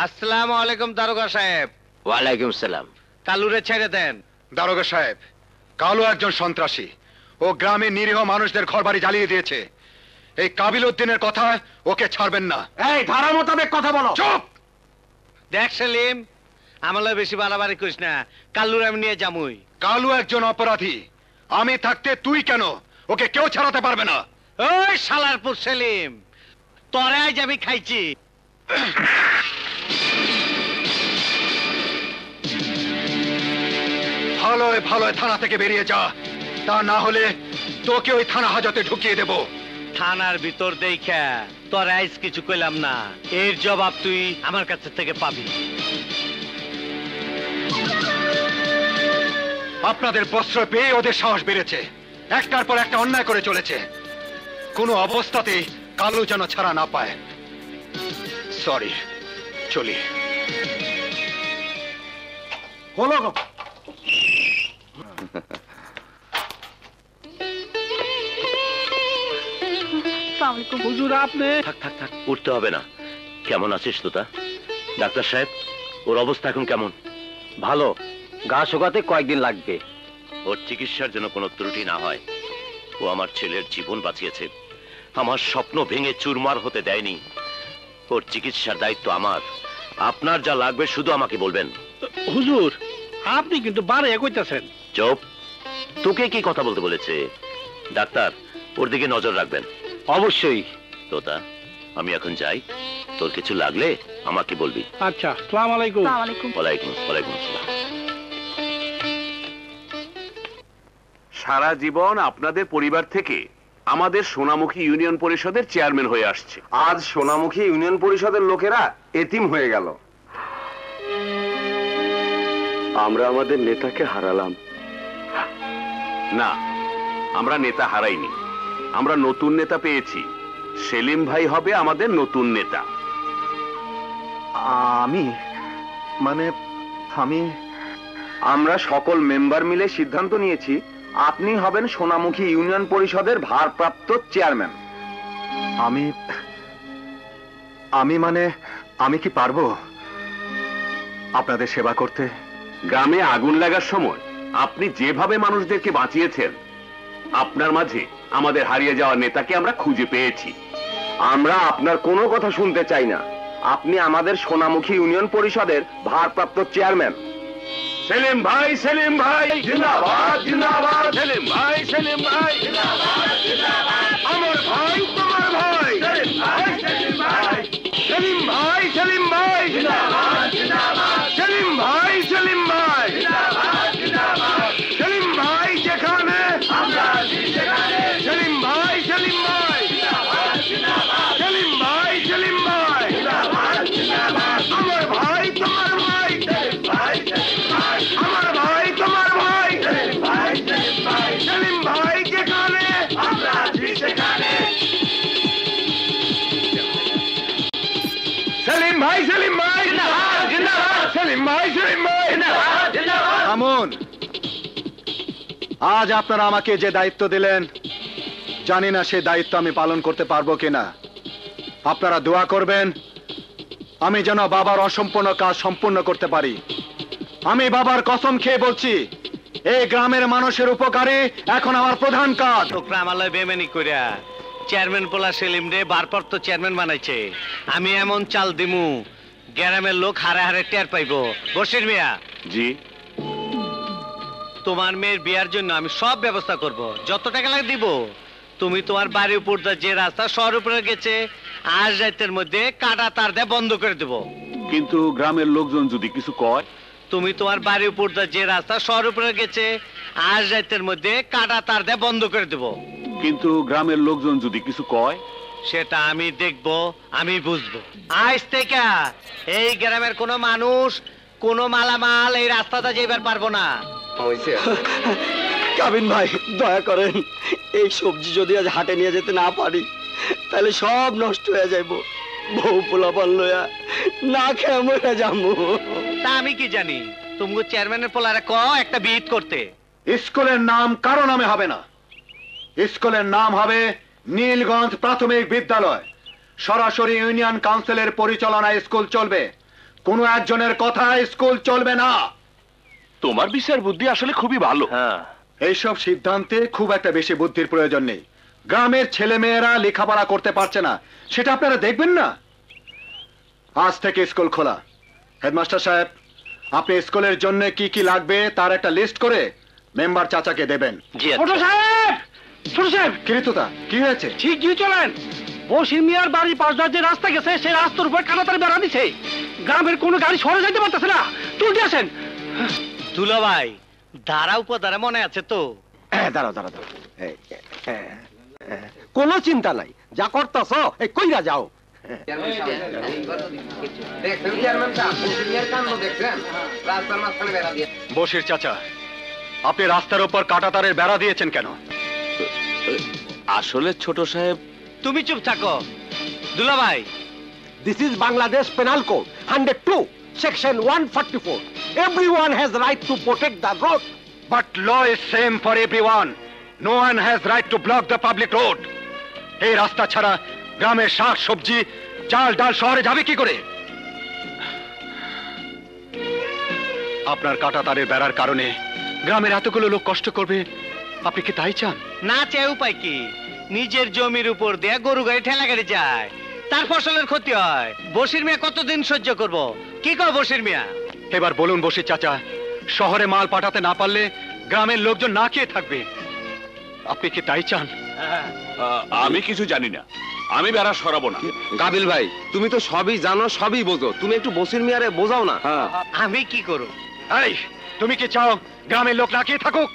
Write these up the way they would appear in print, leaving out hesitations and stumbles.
আসসালামু আলাইকুম দারোগা সাহেব। ওয়ালাইকুম সালাম। কালুরে ছেড়ে দেন। দারোগা সাহেব, কালু একজন সন্ত্রাসী। ও গ্রামে নিরীহ মানুষদের ঘরবাড়ি জ্বালিয়ে দিয়েছে। এই কাবিল উদ্দিনের কথা ওকে ছাড়বেন না। এই ধারা মোতাবেক কথা বলো। চুপ! দেখ সেলিম, আমলে বেশি বাড়াবাড়ি করিস না। কালুর আমি নিয়ে যামুই। কালু একজন অপরাধী। আমি থাকতে তুই কেন? ওকে কেউ ছাড়াতে পারবে না। ওই শালারপুর সেলিম, তোরে আজ আমি খাইছি। ভালোয় ভালোয় থানা থেকে বেরিয়ে যা, তা না হলে তোকে ওই থানা হাজতে ঢুকিয়ে দেব। থানার ভিতর দেখা তোর আইস কিছু কইলাম না, এর জবাব তুই আমার কাছে থেকে পাবি। আপনাদের প্রশ্রয় পেয়ে ওদের সাহস বেড়েছে। একটার পর একটা অন্যায় করে চলেছে। কোনো অবস্থাতেই কালু যেন ছাড়া না পায়। সরি, চলি। হলো হুজুর আপনি থাক থাক থাক, উঠতে হবে না। কেমন আছিস তোতা? ডাক্তার সাহেব, ওর অবস্থা এখন কেমন? ভালো, গা শোকাতে কয়েকদিন লাগবে। ওর চিকিৎসার জন্য কোনো ত্রুটি না হয়। ও আমার ছেলের জীবন বাঁচিয়েছে, আমার স্বপ্ন ভেঙে চুরমার হতে দেয়নি। ওর চিকিৎসার দায়িত্ব আমার। আপনার যা লাগবে শুধু আমাকে বলবেন। হুজুর আপনি কিন্তু বারে কইতাছেন। চুপ! তোকে কি কথা বলতে বলেছে? ডাক্তার, ওর দিকে নজর রাখবেন। অবশ্যই। তোতা, আমি এখন যাই। তোর কিছু লাগলে আমাকে বলবি। আচ্ছা, আসসালামু আলাইকুম। ওয়ালাইকুম আসসালাম। সারা জীবন আপনাদের পরিবার থেকে আমাদের সোনামুখী ইউনিয়ন পরিষদের চেয়ারম্যান হয়ে আসছে। আজ সোনামুখী ইউনিয়ন পরিষদের লোকেরা এতিম হয়ে গেল। আমরা আমাদের নেতাকে হারালাম। না, আমরা নেতা হারাইনি, আমরা নতুন নেতা পেয়েছি। সেলিম ভাই হবে আমাদের নতুন নেতা। আমরা সকল মেম্বার মিলে সিদ্ধান্ত নিয়েছি আপনি হবেন সোনামুখী ইউনিয়ন পরিষদের ভারপ্রাপ্ত চেয়ারম্যান। আমি কি পারবো আপনাদের সেবা করতে? গ্রামে আগুন লাগার সময় আপনি যেভাবে মানুষদেরকে বাঁচিয়েছেন, আপনার মাঝে আমাদের হারিয়ে যাওয়া নেতাকে আমরা খুঁজে পেয়েছি। আমরা আপনার কোনো কথা শুনতে চাই না। আপনি আমাদের সোনামুখী ইউনিয়ন পরিষদের ভারপ্রাপ্ত চেয়ারম্যান। সেলিম ভাই, সেলিম ভাই জিন্দাবাদ, জিন্দাবাদ। সেলিম ভাই, সেলিম ভাই জিন্দাবাদ, জিন্দাবাদ। আমার ভাই, তোমার ভাই। সেলিম ভাই, সেলিম ভাই। সেলিম ভাই, সেলিম ভাই জিন্দাবাদ, জিন্দাবাদ। সেলিম ভাই, সেলিম ভাই জিন্দাবাদ, জিন্দাবাদ। সেলিম ভাই যেখানে আমরা সেখানে। সেলিম ভাই, সেলিম ভাই জিন্দাবাদ, জিন্দাবাদ। সেলিম ভাই, সেলিম ভাই জিন্দাবাদ, জিন্দাবাদ। আমার ভাই, তোমার ভাই। সেলিম ভাই, সেলিম ভাই। আমার ভাই, তোমার ভাই। সেলিম ভাই, সেলিম ভাই। সেলিম ভাই যেখানে আমরা সেখানে। সেলিম ভাই, সেলিম ভাই জিন্দাবাদ, জিন্দাবাদ। সেলিম ভাই, সেলিম ভাই জিন্দাবাদ, জিন্দাবাদ। থামুন। আজ আপনারা আমাকে যে দায়িত্ব দিলেন, জানি না সে দায়িত্ব আমি পালন করতে পারবো কিনা। আপনারা দোয়া করবেন আমি যেন বাবার অসম্পূর্ণ কাজ সম্পূর্ণ করতে পারি। আমি বাবার কসম খেয়ে বলছি, এই গ্রামের মানুষের উপকারে এখন আমার প্রধান কাজ। তোকরা আমালয় বেমেনি কইরা চেয়ারম্যান পোলা সেলিম রে ভারপ্রাপ্ত চেয়ারম্যান বানাইছে। আমি এমন চাল দিমু, গ্রামের লোক হারে হারে টের পাইবো। বশির মিয়া, জি। তোমার মেয়ের বিয়ার জন্য আমি সব ব্যবস্থা করব। যত টাকা লাগে দিব। তুমি তোমার বাড়ির উপর যে রাস্তা শহর উপরে গেছে, আজ রাতের মধ্যে কাটা তার দিয়ে বন্ধ করে দেব। কিন্তু গ্রামের লোকজন যদি কিছু কয়? তুমি তোমার বাড়ির উপর যে রাস্তা শহর উপরে গেছে, আজ রাতের মধ্যে কাটা তার দিয়ে বন্ধ করে দেব। কিন্তু গ্রামের লোকজন যদি কিছু কয়? সেটা আমি দেখব, আমি বুঝবো। আজ থেকে এই গ্রামের কোনো মানুষ কোনো মালামাল এই রাস্তাটা যাইবার পারবো না। কাবিন ভাই, দয়া করেন, এই সবজি যদি আজ হাটে নিয়ে যেতে না পারি তাহলে সব নষ্ট হয়ে যাইব। বউ পোলাপান লয়া না খেয়ে মরে যাবো। তা আমি কি জানি? তুমি চেয়ারম্যানের পোলারে ক একটা বিট করতে। স্কুলের নাম কারো নামে হবে না। স্কুলের নাম হবে নীলগঞ্জ প্রাথমিক বিদ্যালয়। সরাসরি ইউনিয়ন কাউন্সিলের পরিচালনায় স্কুল চলবে। কোনো একজনের কথায় স্কুল চলবে না। তোমার বিচার বুদ্ধি আসলে খুবই ভালো। হ্যাঁ, এইসব সিদ্ধান্তে খুব একটা বেশি বুদ্ধির প্রয়োজন নেই। গ্রামের ছেলে মেয়েরা লেখাপড়া করতে পারছে না, সেটা আপনারা দেখবেন না? আজ থেকে স্কুল খোলা। হেডমাস্টার সাহেব, আপনি স্কুলের জন্য কি কি লাগবে তার একটা লিস্ট করে মেম্বার চাচাকে দেবেন। জি ছোট আচ্ছা। সাহেব, ছোট সাহেব, কিরিতুতা, কি হয়েছে? ঠিক গিয়ে চলেন। বসির মিয়ার বাড়ির পাশ দিয়ে যে রাস্তা গেছে, সেই রাস্তার উপর কানাতার বেড়া দিছে। গ্রামের কোনো গাড়ি সরে যাইতে পারতেছে না। চলতে আসেন। দুলাভাই, ধারা উপধারা মনে আছে তো? দাঁড়াও দাঁড়াও দাঁড়াও, কোনো চিন্তা নাই, যা করতেছ এই কইরা যাও। বসির চাচা, আপনি রাস্তার উপর কাঁটাতারের বেড়া দিয়েছেন কেন? আসলে ছোট সাহেব, তুমি চুপ থাকো। দুলাভাই, This is Bangladesh Penal Code 102 Section 144. Everyone has right to protect the road. But law is same for everyone. No one has right to block the public road. এই রাস্তা ছাড়া গ্রামের শাক সবজি চাল ডাল শহরে যাবে কি করে? আপনার কাঁটাতারের বেড়ার কারণে গ্রামের এতগুলো লোক কষ্ট করবে, আপনি কি তাই চান? না চেয়ে উপায় কি? নিজের জমির উপর দিয়ে গরু গাড়ি ঠেলা গাড়ি যায়, তার ফসলের ক্ষতি হয়। বসির মিয়া কতদিন সহ্য করব? কি কর বসির মিয়া? এবার বলুন বসির চাচা, শহরে মাল পাঠাতে না পারলে গ্রামের লোকজন না খেয়ে থাকবে, আপনি কি তাই চান? আমি কিছু জানি না, আমি বেড়া সরাবো না। কাবিল ভাই, তুমি তো সবই জানো, সবই বোঝো, তুমি একটু বসির মিয়ারে বোঝাও না। আমি কি করব? এই, তুমি কি চাও গ্রামের লোক না খেয়ে থাকুক?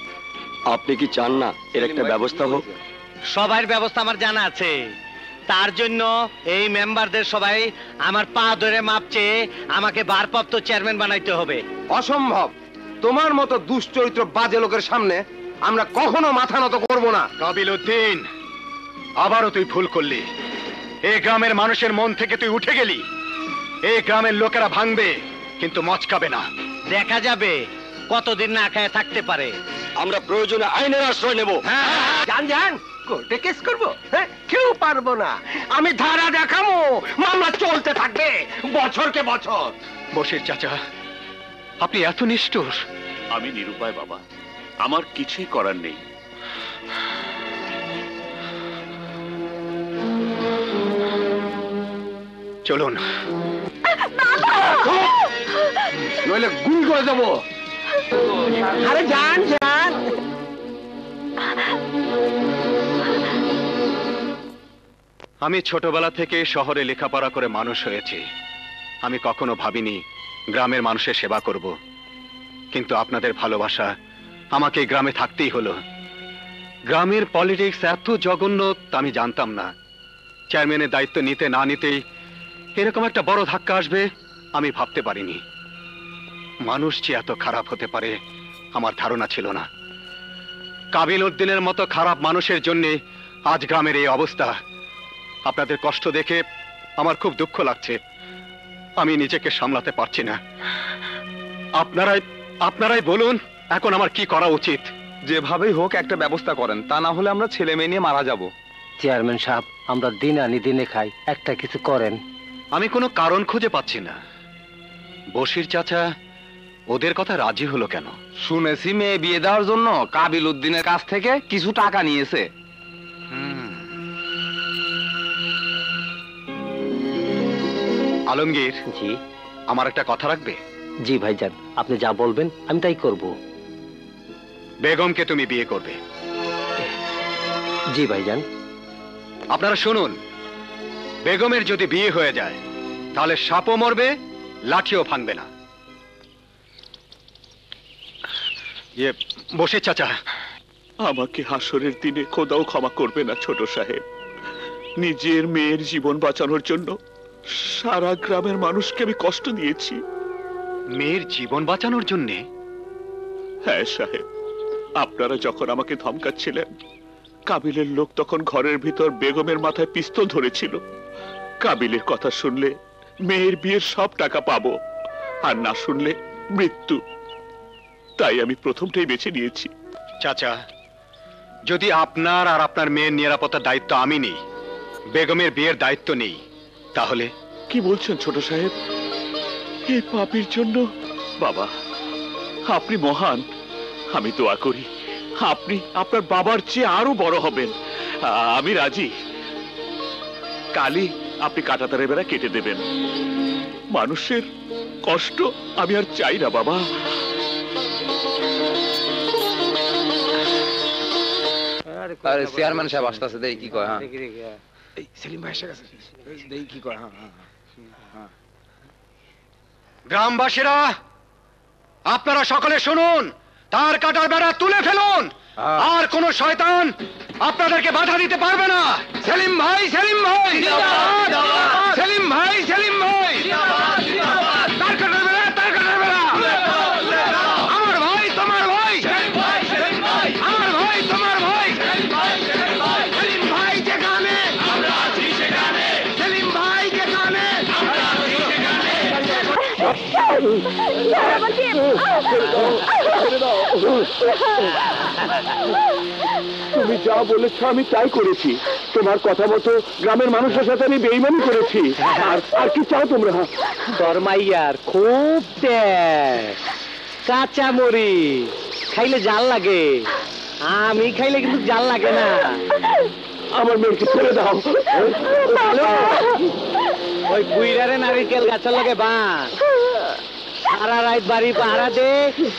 আপনি কি চান না এর একটা ব্যবস্থা হোক? সবার ব্যবস্থা আমার জানা আছে। তার জন্য এই মেম্বারদের সবাই আমার পা ধরে মাপ চেয়ে আমাকে ভারপ্রাপ্ত চেয়ারম্যান বানাইতে হবে। অসম্ভব, তোমার মতো দুশ্চরিত্র বাজে লোকের সামনে আমরা কখনো মাথা নত করব না। কাবিল উদ্দিন, আবারও তুই ভুল করলি। এই গ্রামের মানুষের মন থেকে তুই উঠে গেলি। এই গ্রামের লোকেরা ভাঙবে, কিন্তু মচকাবে না। দেখা যাবে কতদিন না খেয়ে থাকতে পারে। আমরা প্রয়োজনে আইনের আশ্রয় নেব। জান জান, কোর্টে কেস করবো? কেউ পারবো না। আমি ধারা দেখাবো, মামলা চলতে থাকবে বছরকে বছর। বসির চাচা, আপনি এত নিষ্ঠুর। আমি নিরুপায় বাবা, আমার কিছুই করার নেই। চলুন। নইলে গুলি করে দেবো। আরে জান জান, আমি ছোটবেলা থেকে শহরে লেখাপড়া করে মানুষ হয়েছি। আমি কখনো ভাবিনি গ্রামের মানুষের সেবা করব, কিন্তু আপনাদের ভালোবাসা আমাকে গ্রামে থাকতেই হলো। গ্রামের পলিটিক্স এত জঘন্য তা আমি জানতাম না। চেয়ারম্যানের দায়িত্ব নিতে না নিতেই এরকম একটা বড় ধাক্কা আসবে আমি ভাবতে পারিনি। মানুষ যে এত খারাপ হতে পারে আমার ধারণা ছিল না। কাবিল উদ্দিনের মতো খারাপ মানুষের জন্য আজ গ্রামের এই অবস্থা। আপনাদের কষ্ট দেখে আমার খুব দুঃখ লাগছে। আমি নিজেকে সামলাতে পারছি না। আপনারাই বলুন এখন আমার কি করা উচিত। যেভাবেই হোক একটা ব্যবস্থা করেন, তা না হলে আমরা ছেলে মেয়ে নিয়ে মারা যাব। চেয়ারম্যান সাহেব, আমরা দিন আনি দিনে খাই, একটা কিছু করেন। আমি কোনো কারণ খুঁজে পাচ্ছি না। বসির চাচা ওদের কথা রাজি হলো কেন? শুনেছি মেয়ে বিয়ে দেওয়ার জন্য কাবিল উদ্দিনের কাছ থেকে কিছু টাকা নিয়েছে। আলমগীর, জি আমার একটা কথা রাখবে? জি ভাইজান, আপনি যা বলবেন আমি তাই করব। বেগমকে তুমি বিয়ে করবে। জি ভাইজান। আপনারা শুনুন, বেগমের যদি বিয়ে হয়ে যায় তাহলে সাপও মরবে, লাঠিও ভাঙবে না। বসির চাচা, আমাকে হাসরের দিনে খোদাও ক্ষমা করবে না ছোট সাহেব। নিজের মেয়ের জীবন বাঁচানোর জন্য সারা গ্রামের মানুষকে আমি কষ্ট দিয়েছি। মেয়ের জীবন বাঁচানোর জন্যে? হ্যাঁ সাহেব, আপনারা যখন আমাকে ধমকাচ্ছিলেন, কাবিলের লোক তখন ঘরের ভিতর বেগমের মাথায় পিস্তল ধরেছিল। কাবিলের কথা শুনলে মেয়ের বিয়ের সব টাকা পাবো, আর না শুনলে মৃত্যু। তাই আমি প্রথমটাই বেছে নিয়েছি। চাচা, যদি আপনার আর আপনার মেয়ের নিরাপত্তার দায়িত্ব আমি নেই, বেগমের বিয়ের দায়িত্ব নেই, তাহলে? কি বলছেন ছোট সাহেব? এই পাপের জন্য। বাবা, আপনি মহান। আমি দোয়া করি আপনি আপনার বাবার চেয়ে আরো বড় হবেন। আমি রাজি। কালই আপনি কাঁটাতারের বেড়া কেটে দেবেন। মানুষের কষ্ট আমি আর চাই না বাবা। আরে চেয়ারম্যান সাহেব আসতেছে, দেই কি কয়। হ্যাঁ এই সেলিম ভাই এসে গেছে, দেখি কি কয়। গ্রামবাসীরা, আপনারা সকলে শুনুন, তার কাটার বেড়া তুলে ফেলুন। আর কোন শয়তান আপনাদেরকে বাধা দিতে পারবে না। সেলিম ভাই, সেলিম ভাই, সেলিম ভাই, সেলিম ভাই, তার কাটার বেড়া, তার কাটার বেড়া। আমার ভাই, তোমার ভাই, আমার ভাই, তোমার ভাই। সেলিম ভাই যেখানে, সেলিম ভাই যেখানে। তুমি যা বলেছ আমি তাই করেছি। তোমার কথা মতো গ্রামের মানুষের সাথে আমি বেইমানি করেছি। আর কি চাও তোমরা? তোর মাইয়ার খুব ট্যাক, কাঁচা মরি খাইলে জাল লাগে, আমি খাইলে কিন্তু জাল লাগে না। আমার মেয়েকে ছেড়ে দাও। ওই বুইরারে নারিকেল গাছের লগে বাঁ সারা রাত বাড়ি পাহারা দে,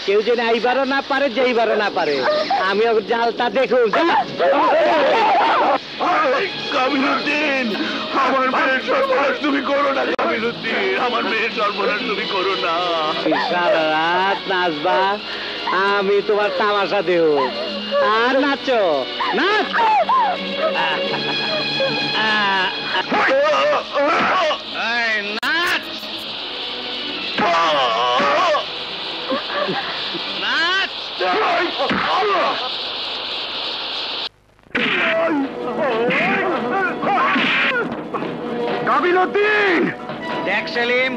কেউ যেন আইবারও না পারে, যাইবারও না পারে। আমি ওর জালটা দেখুন। কামিলুদ্দিন, আমার মেয়ের সর্বনাশ তুমি করো না। কামিলুদ্দিন, আমার মেয়ের সর্বনাশ তুমি করো না। সারা রাত নাচবা, আমি তোমার তামাশা দেব। আর নাচো, নাচ। এই নাচ, নাচ। কাবিলউদ্দিন, দেখ সেলিম,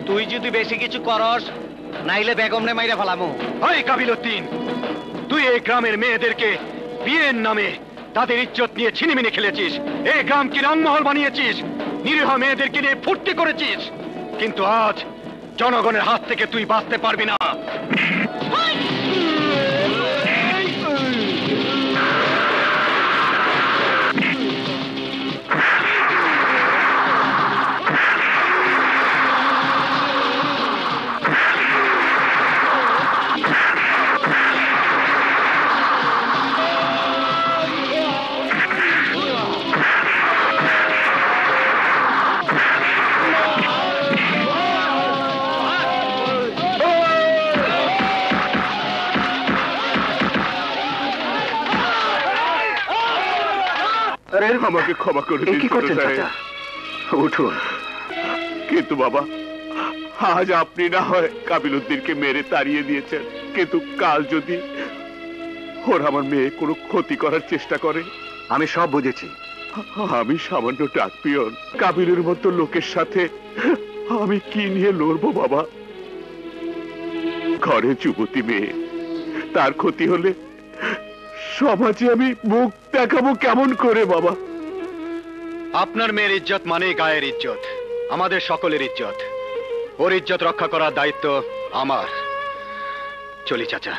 তুই যদি বেশি কিছু করস, নাইলে বেগম নে মাইরা ফেলামু। ওই কাবিলউদ্দিন, তুই এই গ্রামের মেয়েদেরকে বিয়ের নামে তাদের ইজ্জত নিয়ে ছিনিমিনি খেলেছিস। এই গ্রামকে রংমহল বানিয়েছিস, নিরীহ মেয়েদেরকে নিয়ে ফুর্তি করেছিস। কিন্তু আজ জনগণের হাত থেকে তুই বাঁচতে পারবি না। আমাকে ক্ষমা করে দিন। কি করছেন চাচা? উঠুন। কিন্তু বাবা, আজ আপনি না হয় কাবিলউদ্দিনকে মেরে তাড়িয়ে দিয়েছেন, কিন্তু কাল যদি ওর আমার মেয়ে কোনো ক্ষতি করার চেষ্টা করে? আমি সব বুঝেছি। আমি সামান্য ডাকপিয়ন, কাবিলের মতো লোকের সাথে আমি কি নিয়ে লড়বো বাবা? ঘরে যুবতী মেয়ে, তার ক্ষতি হলে সমাজে আমি মুখ দেখাবো কেমন করে বাবা? আপনার মেয়ের ইজ্জত মানেই গায়ের ইজ্জত, আমাদের সকলের ইজ্জত। ওর ইজ্জত রক্ষা করার দায়িত্ব আমার। চলি চাচা।